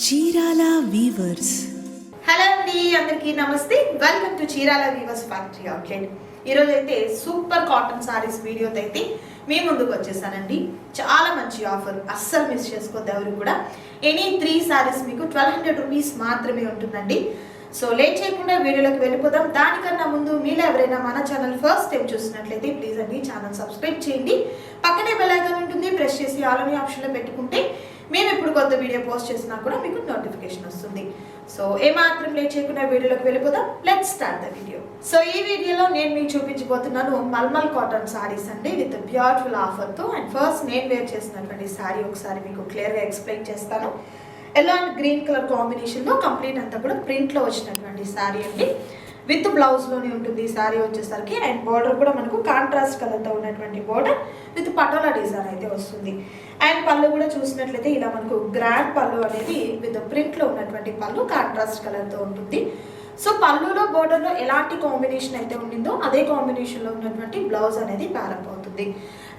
Chirala weavers. Hello అండి, అందరికీ నమస్తే. Welcome to Chirala weavers factory outlet. ఈరోజు అయితే సూపర్ కాటన్ సారీస్ వీడియోతో అయితే మీ ముందుకు వచ్చేసానండి. చాలా మంచి ఆఫర్, అస్సలు మిస్ చేసుకోవద్దు ఎవరు కూడా. ఎనీ 3 సారీస్ మీకు 1200 రూపీస్ మాత్రమే ఉంటుందండి. సో లేట్ చేయకుండా వీడియోలోకి వెళ్ళిపోదాం. దానికన్నా ముందు మీలో ఎవరైనా మన ఛానల్ ఫస్ట్ టైం చూసినట్లయితే ప్లీజ్ అండి ఛానల్ సబ్స్క్రైబ్ చేయండి. పక్కనే బెల్ ఐకాన్ ఉంటుంది, ప్రెస్ చేసి ఆల్ అనే ఆప్షన్లో పెట్టుకుంటే మేము ఎప్పుడు కొత్త వీడియో పోస్ట్ చేసినా కూడా మీకు నోటిఫికేషన్ వస్తుంది. సో ఏమాత్రం లేట్ చేయకుండా వీడియోలోకి వెళ్ళిపోదాం. Let's start the video. So ఈ వీడియోలో నేను మీకు చూపించబోతున్నాను మల్మల్ కాటన్ సారీస్ అండి, విత్ బ్యూటిఫుల్ ఆఫర్తో. అండ్ ఫస్ట్ నేను వేర్ చేసినటువంటి సారీ ఒకసారి మీకు క్లియర్గా ఎక్స్ప్లెయిన్ చేస్తాను. ఎల్లో అండ్ గ్రీన్ కలర్ కాంబినేషన్లో కంప్లీట్ అంతా కూడా ప్రింట్లో వచ్చినటువంటి శారీ అండి. విత్ బ్లౌజ్లోనే ఉంటుంది ఈ శారీ వచ్చేసరికి. అండ్ బార్డర్ కూడా మనకు కాంట్రాస్ట్ కలర్తో ఉన్నటువంటి బార్డర్ విత్ పటోలా డిజైన్ అయితే వస్తుంది. అండ్ పళ్ళు కూడా చూసినట్లయితే ఇలా మనకు గ్రాండ్ పళ్ళు అనేది విత్ ప్రింట్లో ఉన్నటువంటి పళ్ళు కాంట్రాస్ట్ కలర్తో ఉంటుంది. సో పళ్ళులో బోర్డర్లో ఎలాంటి కాంబినేషన్ అయితే ఉండిందో అదే కాంబినేషన్లో ఉన్నటువంటి బ్లౌజ్ అనేది ప్యారప్ అవుతుంది.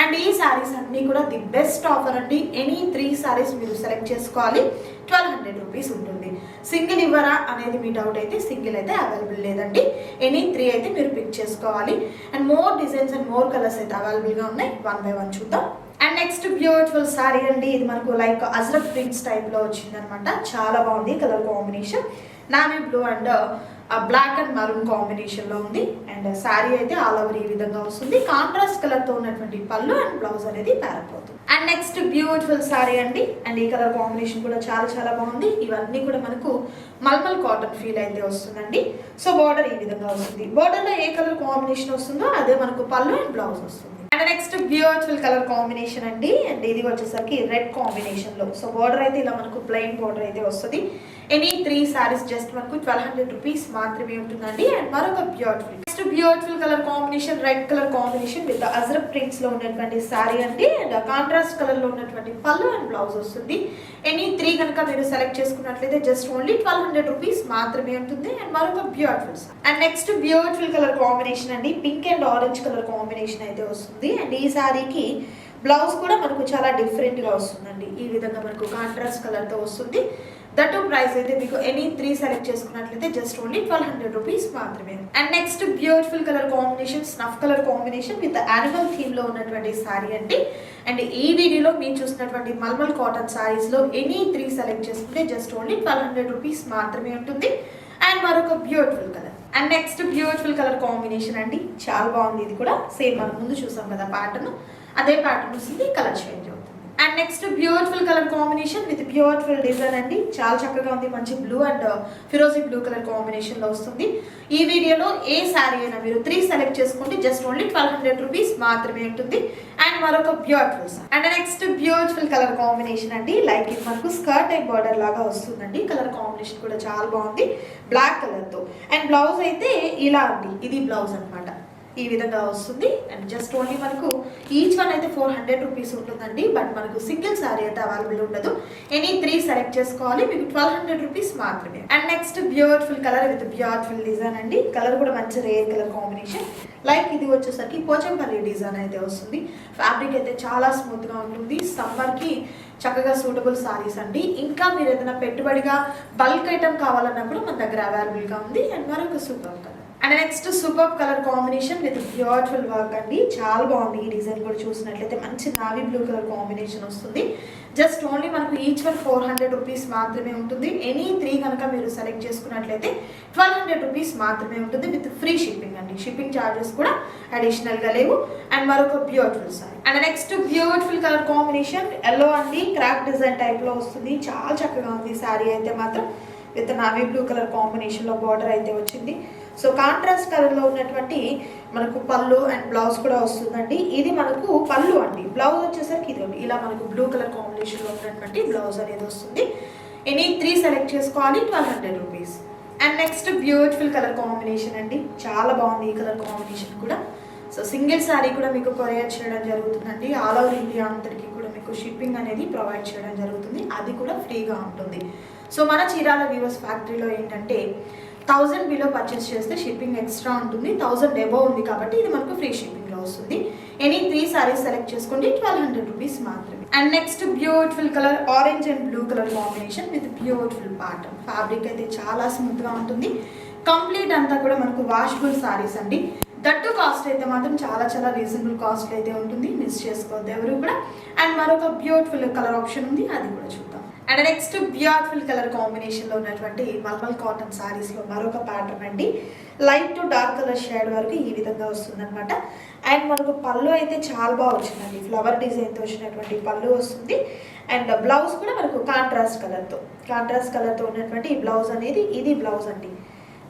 అండ్ ఈ శారీస్ అన్నీ కూడా ది బెస్ట్ ఆఫర్ అండి. ఎనీ 3 శారీస్ మీరు సెలెక్ట్ చేసుకోవాలి, 1200 రూపీస్ ఉంటుంది. సింగిల్ ఇవ్వరా అనేది మీ డౌట్ అయితే సింగిల్ అయితే అవైలబుల్ లేదండి. ఎనీ 3 అయితే మీరు పిక్ చేసుకోవాలి. And more designs and more colours అయితే అవైలబుల్గా ఉన్నాయి. 1 బై 1 చూద్దాం. అండ్ నెక్స్ట్ బ్యూటిఫుల్ సారీ అండి. ఇది మనకు లైక్ అజ్రక్ ప్రింట్స్ టైప్లో వచ్చిందనమాట. చాలా బాగుంది colour combination. Navy blue and black and maroon కాంబినేషన్లో ఉంది. అండ్ శారీ అయితే ఆల్ ఓవర్ ఈ విధంగా వస్తుంది. కాంట్రాస్ట్ కలర్తో ఉన్నటువంటి పళ్ళు అండ్ బ్లౌజ్ అనేది ప్యారప్ అవుతుంది. అండ్ నెక్స్ట్ బ్యూటిఫుల్ శారీ అండి. అండ్ ఈ కలర్ కాంబినేషన్ కూడా చాలా చాలా బాగుంది. ఇవన్నీ కూడా మనకు మల్మల్ కాటన్ ఫీల్ అయితే వస్తుందండి. సో బార్డర్ ఈ విధంగా వస్తుంది. బార్డర్లో ఏ కలర్ కాంబినేషన్ వస్తుందో అదే మనకు పళ్ళు అండ్ బ్లౌజ్ వస్తుంది. And next beautiful colour combination అండి. అండ్ ఇది వచ్చేసరికి రెడ్ కాంబినేషన్లో. సో బార్డర్ అయితే ఇలా మనకు ప్లెయిన్ బార్డర్ అయితే వస్తుంది. ఎనీ 3 సారీస్ జస్ట్ మనకు 1200 రూపీస్ మాత్రమే ఉంటుందండి. అండ్ మరొక beautiful colour combination, red colour combination with ajrak prints లో ఉన్నటువంటి సారీ అండి. అండ్ కాంట్రాస్ట్ కలర్ లో ఉన్నటువంటి పళ్ళు అండ్ బ్లౌజ్ వస్తుంది. ఎనీ 3 కనుక మీరు సెలెక్ట్ చేసుకున్నట్లయితే జస్ట్ ఓన్లీ 1200 రూపీస్ మాత్రమే ఉంటుంది. అండ్ మరొక beautiful and next beautiful colour combination అండి. Pink and orange colour combination అయితే వస్తుంది. అండ్ ఈ సారీకి బ్లౌజ్ కూడా మనకు చాలా డిఫరెంట్గా వస్తుందండి. ఈ విధంగా మనకు కాంట్రాస్ట్ కలర్తో వస్తుంది. దట్ ప్రైస్ అయితే మీకు ఎనీ 3 సెలెక్ట్ చేసుకున్నట్లయితే జస్ట్ ఓన్లీ 1200 రూపీస్ మాత్రమే. And next beautiful colour combination, snuff colour combination with animal theme లో ఉన్నటువంటి సారీ అండి. అండ్ ఈ వీడియోలో మీరు చూసినటువంటి మల్మల్ కాటన్ సారీస్ లో ఎనీ 3 సెలెక్ట్ చేసుకుంటే జస్ట్ ఓన్లీ 1200 రూపీస్ మాత్రమే ఉంటుంది. అండ్ మరొక beautiful colour. And next beautiful colour combination అండి. చాలా బాగుంది. ఇది కూడా సేమ్ మనం ముందు చూసాం కదా ప్యాటర్న్, అదే ప్యాటర్న్ వస్తుంది, కలర్ చేంజ్ అవుతుంది. And next beautiful colour combination with beautiful design అండి. చాలా చక్కగా ఉంది. మంచి బ్లూ అండ్ ఫిరోజీ బ్లూ కలర్ కాంబినేషన్ లో వస్తుంది. ఈ వీడియోలో ఏ శారీ అయినా మీరు 3 సెలెక్ట్ చేసుకుంటే జస్ట్ ఓన్లీ 1200 రూపీస్ మాత్రమే ఉంటుంది. అండ్ మరొక beautiful and next beautiful colour combination అండి. లైక్ ఇది మనకు స్కర్ట్ టైప్ బార్డర్ లాగా వస్తుందండి. కలర్ కాంబినేషన్ కూడా చాలా బాగుంది, బ్లాక్ కలర్ తో. అండ్ బ్లౌజ్ అయితే ఇలా అండి, ఇది బ్లౌజ్ అనమాట, ఈ విధంగా వస్తుంది. అండ్ జస్ట్ ఓన్లీ మనకు ఈచ్ వన్ అయితే 400 రూపీస్ ఉంటుందండి. బట్ మనకు సింగిల్ శారీ అయితే అవైలబుల్ ఉండదు. ఎనీ 3 సెలెక్ట్ చేసుకోవాలి, మీకు 1200 రూపీస్ మాత్రమే. And next beautiful colour with beautiful design అండి. కలర్ కూడా మంచి రేర్ కలర్ కాంబినేషన్. లైక్ ఇది వచ్చేసరికి పోచంపల్లి డిజైన్ అయితే వస్తుంది. ఫ్యాబ్రిక్ అయితే చాలా స్మూత్గా ఉంటుంది. సమ్మర్కి చక్కగా సూటబుల్ సారీస్ అండి. ఇంకా మీరు ఏదైనా పెట్టుబడిగా బల్క్ ఐటమ్ కావాలన్నా కూడా మన దగ్గర అవైలబుల్గా ఉంది. అండ్ మరొక super colour. And next super colour combination with beautiful work అండి. చాలా బాగుంది. ఈ డిజైన్ కూడా చూసినట్లయితే మంచి నావీ బ్లూ కలర్ కాంబినేషన్ వస్తుంది. జస్ట్ ఓన్లీ మనకు ఈచ్ వన్ 400 రూపీస్ మాత్రమే ఉంటుంది. ఎనీ 3 కనుక మీరు సెలెక్ట్ చేసుకున్నట్లయితే 1200 రూపీస్ మాత్రమే ఉంటుంది విత్ ఫ్రీ షిప్పింగ్ అండి. షిప్పింగ్ ఛార్జెస్ కూడా అడిషనల్గా లేవు. అండ్ మరొక beautiful sorry. And next beautiful colour combination yellow అండి. క్రాక్ డిజైన్ టైప్లో వస్తుంది. చాలా చక్కగా ఉంది శారీ అయితే మాత్రం. విత్ నావీ బ్లూ కలర్ కాంబినేషన్లో బార్డర్ అయితే వచ్చింది. సో కాంట్రాస్ట్ కలర్లో ఉన్నటువంటి మనకు పళ్ళు అండ్ బ్లౌజ్ కూడా వస్తుందండి. ఇది మనకు పళ్ళు అండి. బ్లౌజ్ వచ్చేసరికి ఇది ఇలా మనకు బ్లూ కలర్ కాంబినేషన్లో ఉన్నటువంటి బ్లౌజ్ అనేది వస్తుంది. ఎనీ 3 సెలెక్ట్ చేసుకోవాలి, 1200 rupees. And next beautiful colour combination అండి. చాలా బాగుంది ఈ కలర్ కాంబినేషన్ కూడా. సో సింగిల్ శారీ కూడా మీకు కొరియర్ చేయడం జరుగుతుందండి. ఆల్ ఓవర్ ఇండియా అంతటికి కూడా మీకు షిప్పింగ్ అనేది ప్రొవైడ్ చేయడం జరుగుతుంది. అది కూడా ఫ్రీగా ఉంటుంది. సో మన చీరాల వీవర్స్ ఫ్యాక్టరీలో ఏంటంటే 1000 బిలో పర్చేస్ చేస్తే షిప్పింగ్ ఎక్స్ట్రా ఉంటుంది. 1000 అబోవ్ ఉంది కాబట్టి ఇది మనకు ఫ్రీ షిప్పింగ్లో వస్తుంది. ఎనీ 3 సారీస్ సెలెక్ట్ చేసుకోండి, 1200 రూపీస్ మాత్రమే. And next beautiful colour orange and blue colour combination with beautiful pattern. Fabric అయితే చాలా స్మూత్గా ఉంటుంది. కంప్లీట్ అంతా కూడా మనకు వాషబుల్ సారీస్ అండి. దట్టు కాస్ట్ అయితే మాత్రం చాలా చాలా రీజనబుల్ కాస్ట్ అయితే ఉంటుంది, మిస్ చేసుకోవద్దు ఎవరు కూడా. అండ్ మరొక బ్యూటిఫుల్ కలర్ ఆప్షన్ ఉంది, అది కూడా చూద్దాం. అండ్ నెక్స్ట్ బ్యూటిఫుల్ కలర్ కాంబినేషన్లో ఉన్నటువంటి మల్మల్ కాటన్ సారీస్లో మరొక ప్యాటర్న్ అండి. Light to dark colour shade వరకు ఈ విధంగా వస్తుంది అనమాట. అండ్ మనకు పళ్ళు అయితే చాలా బాగా వచ్చిందండి, ఫ్లవర్ డిజైన్తో వచ్చినటువంటి పళ్ళు వస్తుంది. అండ్ బ్లౌజ్ కూడా మనకు కాంట్రాస్ట్ కలర్తో ఉన్నటువంటి ఈ బ్లౌజ్ అనేది, ఇది బ్లౌజ్ అండి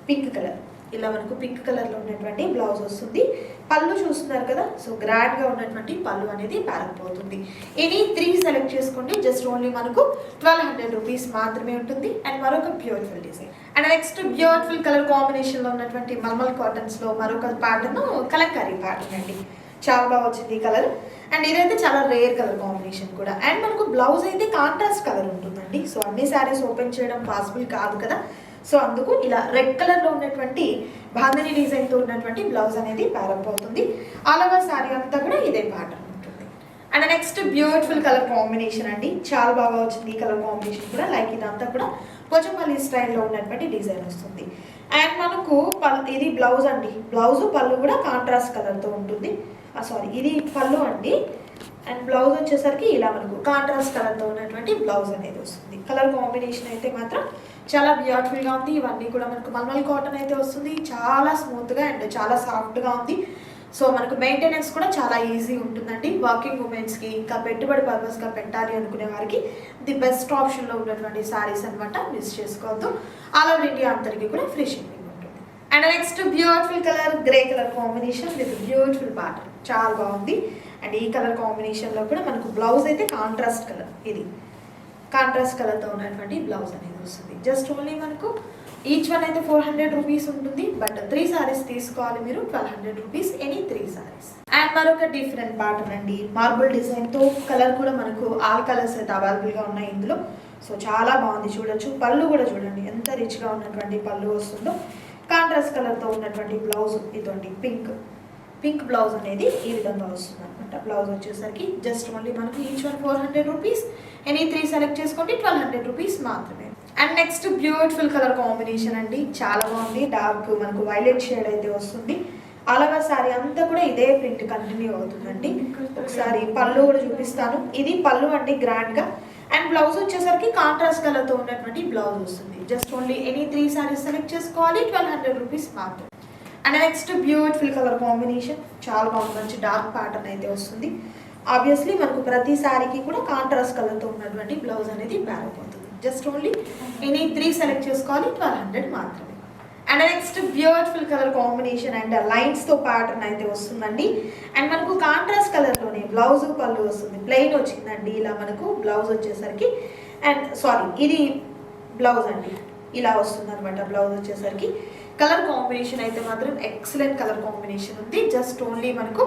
పింక్ కలర్, ఇలా మనకు పింక్ కలర్లో ఉన్నటువంటి బ్లౌజ్ వస్తుంది. పళ్ళు చూస్తున్నారు కదా, సో గ్రాండ్గా ఉన్నటువంటి పళ్ళు అనేది పారకపోతుంది. ఎనీ 3 సెలెక్ట్ చేసుకోండి, జస్ట్ ఓన్లీ మనకు 1200 రూపీస్ మాత్రమే ఉంటుంది. అండ్ మరొక beautiful design. And next beautiful colour కాంబినేషన్లో ఉన్నటువంటి మల్మల్ కాటన్స్లో మరొక ప్యాటర్న్ కలంకారీ ప్యాటర్న్ అండి. చాలా బాగా వచ్చింది ఈ కలర్. అండ్ ఇదైతే చాలా రేర్ కలర్ కాంబినేషన్ కూడా. అండ్ మనకు బ్లౌజ్ అయితే కాంట్రాస్ట్ కలర్ ఉంటుందండి. సో అన్ని శారీస్ ఓపెన్ చేయడం పాసిబుల్ కాదు కదా, సో అందుకు ఇలా రెడ్ కలర్లో ఉన్నటువంటి బాంధని డిజైన్తో ఉన్నటువంటి బ్లౌజ్ అనేది ప్యారప్ అవుతుంది. ఆల్ ఓవర్ శారీ అంతా కూడా ఇదే ప్యాటర్న్ ఉంటుంది. And next beautiful colour combination అండి, చాలా బాగా వచ్చింది ఈ కలర్ కాంబినేషన్ కూడా. లైక్ ఇదంతా కూడా పోచంపల్లి స్టైల్లో ఉన్నటువంటి డిజైన్ వస్తుంది. అండ్ మనకు ఇది బ్లౌజ్ అండి, బ్లౌజ్ పళ్ళు కూడా కాంట్రాస్ట్ కలర్తో ఉంటుంది. ఇది పళ్ళు అండి. అండ్ బ్లౌజ్ వచ్చేసరికి ఇలా మనకు కాంట్రాస్ట్ కలర్తో ఉన్నటువంటి బ్లౌజ్ అనేది వస్తుంది. కలర్ కాంబినేషన్ అయితే మాత్రం చాలా బ్యూటిఫుల్గా ఉంది. ఇవన్నీ కూడా మనకు మల్మల్ కాటన్ అయితే వస్తుంది, చాలా స్మూత్గా అండ్ చాలా సాఫ్ట్గా ఉంది. సో మనకు మెయింటెనెన్స్ కూడా చాలా ఈజీ ఉంటుందండి. వర్కింగ్ ఉమెన్స్కి ఇంకా పెట్టుబడి పర్పస్గా పెట్టాలి అనుకునే వారికి ది బెస్ట్ ఆప్షన్లో ఉన్నటువంటి శారీస్ అనమాట, మిస్ చేసుకోవద్దు. ఆల్ ఓవర్ ఇండియా అందరికీ కూడా ఫ్రీ షిప్పింగ్ ఉంటుంది. And next beautiful colour grey colour combination with beautiful pattern, చాలా బాగుంది. అండ్ ఈ కలర్ కాంబినేషన్లో కూడా మనకు బ్లౌజ్ అయితే కాంట్రాస్ట్ కలర్, ఇది కాంట్రాస్ట్ కలర్తో ఉన్నటువంటి బ్లౌజ్ అనేది వస్తుంది. జస్ట్ ఓన్లీ మనకు ఈచ్ వన్ అయితే 400 రూపీస్ ఉంటుంది. బట్ 3 సారీస్ తీసుకోవాలి మీరు, 1200 రూపీస్ ఎనీ 3 సారీస్. అండ్ మరొక డిఫరెంట్ ప్యాటర్న్ అండి, మార్బుల్ డిజైన్తో. కలర్ కూడా మనకు ఆల్ కలర్స్ అయితే అవైలబుల్గా ఉన్నాయి ఇందులో. సో చాలా బాగుంది, చూడొచ్చు. పళ్ళు కూడా చూడండి ఎంత రిచ్గా ఉన్నటువంటి పళ్ళు వస్తుందో. కాంట్రాస్ట్ కలర్తో ఉన్నటువంటి బ్లౌజ్ ఇదండి, పింక్ బ్లౌజ్ అనేది ఈ విధంగా వస్తుంది అనమాట. బ్లౌజ్ వచ్చేసరికి జస్ట్ ఓన్లీ మనకు each one 400 rupees any 3 select చేసుకోండి, 1200 రూపీస్ మాత్రమే. And next beautiful colour combination అండి, చాలా బాగుంది. డార్క్ మనకు వైలెట్ షేడ్ అయితే వస్తుంది. ఆల్ ఓవర్ సారీ అంతా కూడా ఇదే ప్రింట్ కంటిన్యూ అవుతుందండి. ఒకసారి పళ్ళు కూడా చూపిస్తాను. ఇది పళ్ళు అండి గ్రాండ్గా. అండ్ బ్లౌజ్ వచ్చేసరికి కాంట్రాస్ట్ కలర్తో ఉన్నటువంటి బ్లౌజ్ వస్తుంది. Just only any 3 saris select చేసుకోవాలి, 1200 రూపీస్ మాత్రమే. And next beautiful colour combination, చాలా బాగుంది. మంచి డార్క్ ప్యాటర్న్ అయితే వస్తుంది. ఆబ్వియస్లీ మనకు ప్రతి శారీకి కూడా కాంట్రాస్ట్ కలర్తో ఉన్నటువంటి బ్లౌజ్ అనేది ప్యారప్ అవుతుంది. జస్ట్ ఓన్లీ ఎనీ 3 సెలెక్ట్ చేసుకోవాలి, 1200 మాత్రమే. And next beautiful colour combination and లైన్స్తో ప్యాటర్న్ అయితే వస్తుందండి. అండ్ మనకు కాంట్రాస్ట్ కలర్లోనే బ్లౌజ్ పళ్ళు వస్తుంది. ప్లెయిన్ వచ్చిందండి ఇలా మనకు బ్లౌజ్ వచ్చేసరికి. అండ్ ఇది బ్లౌజ్ అండి, ఇలా వస్తుంది అనమాట బ్లౌజ్ వచ్చేసరికి. కలర్ కాంబినేషన్ అయితే మాత్రం ఎక్సలెంట్ కలర్ కాంబినేషన్ ఉంది. జస్ట్ ఓన్లీ మనకు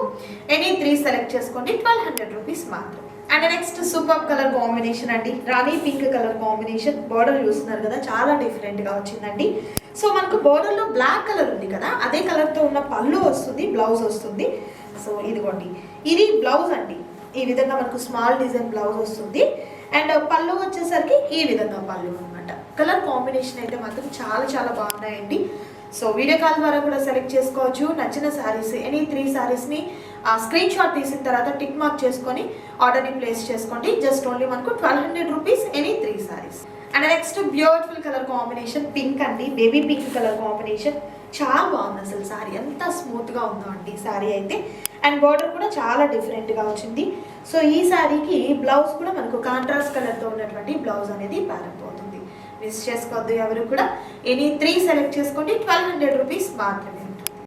ఎనీ 3 సెలెక్ట్ చేసుకోండి, 1200 రూపీస్ మాత్రం. And next super colour combination అండి, రాణి పింక్ కలర్ కాంబినేషన్. బోర్డర్ చూస్తున్నారు కదా, చాలా డిఫరెంట్గా వచ్చిందండి. సో మనకు బోర్డర్లో బ్లాక్ కలర్ ఉంది కదా, అదే కలర్తో ఉన్న పళ్ళు వస్తుంది, బ్లౌజ్ వస్తుంది. సో ఇదిగోండి, ఇది బ్లౌజ్ అండి. ఈ విధంగా మనకు స్మాల్ డిజైన్ బ్లౌజ్ వస్తుంది. అండ్ పళ్ళు వచ్చేసరికి ఈ విధంగా పళ్ళు అనమాట. కలర్ కాంబినేషన్ అయితే మాత్రం చాలా చాలా బాగున్నాయండి. సో వీడియో కాల్ ద్వారా కూడా సెలెక్ట్ చేసుకోవచ్చు. నచ్చిన శారీస్ ఎనీ 3 శారీస్ని స్క్రీన్ షాట్ తీసిన తర్వాత టిక్ మార్క్ చేసుకొని ఆర్డర్ని ప్లేస్ చేసుకోండి. జస్ట్ ఓన్లీ మనకు 1200 rupees any 3 saris. And next beautiful colour combination pink అండి, బేబీ పింక్ కలర్ కాంబినేషన్. చాలా బాగుంది అసలు శారీ, ఎంత స్మూత్గా ఉందో అండి శారీ అయితే. అండ్ బార్డర్ కూడా చాలా డిఫరెంట్గా వచ్చింది. సో ఈ శారీకి బ్లౌజ్ కూడా మనకు కాంట్రాస్ట్ కలర్తో ఉన్నటువంటి బ్లౌజ్ అనేది ప్యారప్ అవుతుంది. మిస్ చేసుకోవద్దు ఎవరు కూడా. ఎనీ 3 సెలెక్ట్ చేసుకోండి, 1200 రూపీస్ మాత్రమే ఉంటుంది.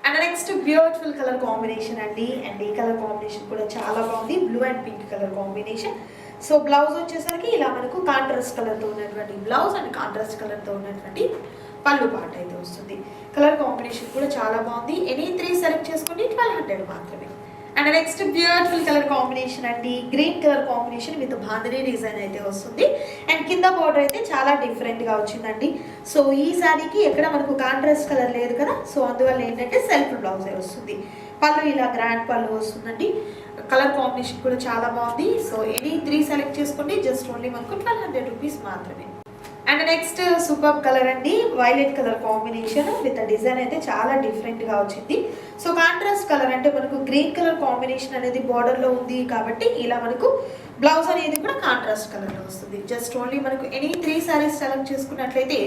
And next beautiful colour combination అండి. అండ్ ఈ కలర్ కాంబినేషన్ కూడా చాలా బాగుంది, blue and pink colour combination. So blouse వచ్చేసరికి ఇలా మనకు కాంట్రాస్ట్ కలర్తో ఉన్నటువంటి బ్లౌజ్ అండ్ కాంట్రాస్ట్ కలర్తో ఉన్నటువంటి పళ్ళు పాట అయితే వస్తుంది. కలర్ కాంబినేషన్ కూడా చాలా బాగుంది. ఎనీ 3 సెలెక్ట్ చేసుకోండి, 1200 మాత్రమే. And next beautiful colour combination అండి, green colour combination with bandhani design అయితే వస్తుంది. అండ్ కింద బోర్డర్ అయితే చాలా డిఫరెంట్గా వచ్చిందండి. సో ఈ శారీకి ఎక్కడ మనకు కాంట్రాస్ట్ కలర్ లేదు కదా, సో అందువల్ల ఏంటంటే సెల్ఫ్ బ్లౌజే వస్తుంది. పళ్ళు ఇలా గ్రాండ్ పళ్ళు వస్తుందండి. కలర్ కాంబినేషన్ కూడా చాలా బాగుంది. సో ఎనీ 3 సెలెక్ట్ చేసుకోండి. జస్ట్ ఓన్లీ మనకు 1200 రూపీస్ మాత్రమే. అండ్ నెక్స్ట్ సూపర్ కలర్ అండి, violet colour combination with design అయితే చాలా డిఫరెంట్ గా వచ్చింది. సో కాంట్రాస్ట్ కలర్ అంటే మనకు గ్రీన్ కలర్ కాంబినేషన్ అనేది బార్డర్ లో ఉంది కాబట్టి ఇలా మనకు బ్లౌజ్ అనేది కూడా కాంట్రాస్ట్ కలర్ లో వస్తుంది. జస్ట్ ఓన్లీ మనకు ఎనీ 3 సారీస్ సెలెక్ట్ చేసుకున్నట్లయితే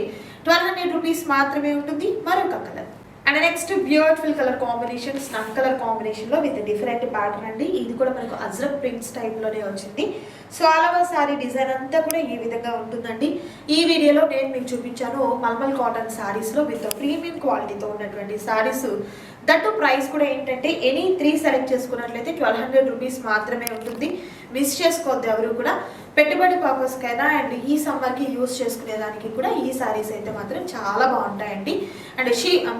1200 రూపీస్ మాత్రమే ఉంటుంది. మరొక colour and next beautiful colour combination, snuff colour combination లో విత్ డిఫరెంట్ ప్యాటర్న్ అండి. ఇది కూడా మనకు అజ్రక్ ప్రింట్స్ టైప్ లోనే వచ్చింది. So all over sorry design అంతా కూడా ఈ విధంగా ఉంటుందండి. ఈ వీడియోలో నేను మీకు చూపించాను మల్మల్ కాటన్ సారీస్ లో విత్ ప్రీమియం క్వాలిటీతో ఉన్నటువంటి సారీస్. దట్టు ప్రైస్ కూడా ఏంటంటే ఎనీ 3 సెలెక్ట్ చేసుకున్నట్లయితే 1200 రూపీస్ మాత్రమే ఉంటుంది. మిస్ చేసుకోవద్దు ఎవరు కూడా. పెట్టుబడి పర్పస్కైనా అండ్ ఈ సమ్మర్కి యూస్ చేసుకునేదానికి కూడా ఈ సారీస్ అయితే మాత్రం చాలా బాగుంటాయండి. అండ్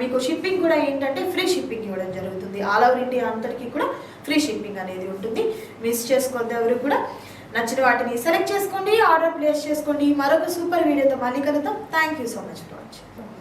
మీకు షిప్పింగ్ కూడా ఏంటంటే ఫ్రీ షిప్పింగ్ ఇవ్వడం జరుగుతుంది. ఆల్ ఓవర్ ఇండియా అంతటికి కూడా ఫ్రీ షిప్పింగ్ అనేది ఉంటుంది. మిస్ చేసుకోవద్దు ఎవరు కూడా. నచ్చిన వాటిని సెలెక్ట్ చేసుకోండి, ఆర్డర్ ప్లేస్ చేసుకోండి. మరొక సూపర్ వీడియోతో మళ్ళీ కలుద్దాం. Thank you so much for watching.